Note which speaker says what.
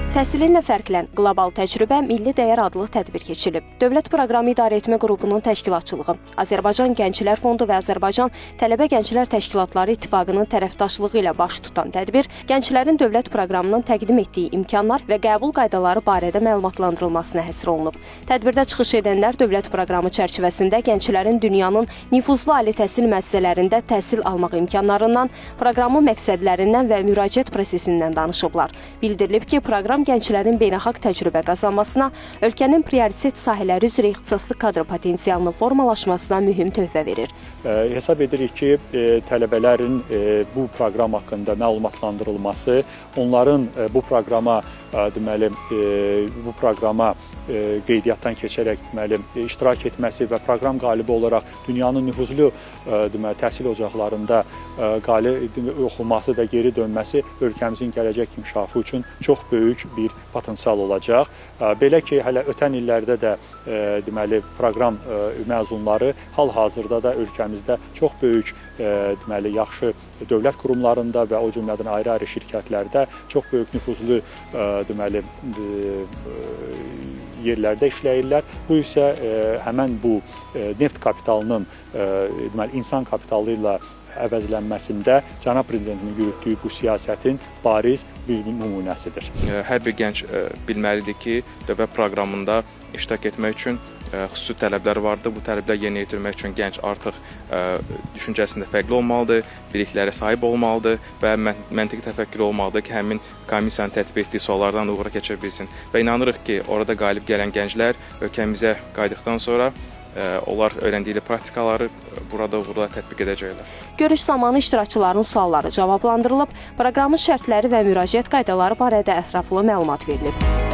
Speaker 1: Təhsilinlə fərqlən qlobal təcrübə Milli Dəyər adlı tədbir keçirilib. Dövlət Proqramı İdarəetmə Qrupunun təşkilatçılığı, Azərbaycan Gənclər Fondu və Azərbaycan Tələbə Gənclər Təşkilatları İttifaqının tərəfdaşlığı ilə baş tutan tədbir, gənclərin dövlət proqramının təqdim etdiyi imkanlar və qəbul qaydaları barədə məlumatlandırılmasına həsr olunub. Tədbirdə çıxış edənlər dövlət proqramı çərçivəsində gənclərin dünyanın nüfuzlu ali təhsil müəssisələrində təhsil almaq imkanlarından, proqramın məqsədlərindən və müraciət prosesindən danışıblar. Bildirilib ki, proqram gənclərin beynəlxalq təcrübə qazanmasına, ölkənin prioritet sahələri üzrə ixtisaslı kadr potensialının formalaşmasına mühüm töhfə verir.
Speaker 2: Hesab edirik ki, tələbələrin bu proqram haqqında məlumatlandırılması, onların bu proqrama qeydiyyatdan keçərək iştirak etməsi və proqram qalibi olaraq dünyanın nüfuzlu təhsil ocaqlarında oxuması və geri dönməsi ölkəmizin gələcək inkişafı üçün çox böyük bir potensial olacaq. Belə ki, hələ ötən illərdə də proqram məzunları hal-hazırda da ölkəmizdə çox böyük yaxşı dövlət qurumlarında və o cümlədən ayrı-ayrı şirkətlərdə çox böyük nüfuzlu yerlərdə işləyirlər. Bu isə həmən bu neft kapitalının insan kapitalı ilə əvəzlənməsində cənab prezidentin yürütdüyü bu siyasətin bariz bir nümunəsidir.
Speaker 3: Hər bir gənc bilməlidir ki, dövlət proqramında iştirak etmək üçün xüsusi tələblər vardır. Bu tələbləri yerinə yetirmək üçün gənc artıq düşüncəsində fərqli olmalıdır, biliklərə sahib olmalıdır və məntiqi təfəkkür olmalıdır ki, həmin komissiyanın tətbiq etdiyi suallardan uğura keçə bilsin. Və inanırıq ki, orada qalib gələn gənclər ölkəmizə qayıtdıqdan sonra onlar öyrəndikləri praktikaları burada tətbiq edəcəklər.
Speaker 1: Görüş zamanı iştirakçıların sualları cavablandırılıb, proqramın şərtləri və müraciət qaydaları barədə ətraflı məlumat verilib.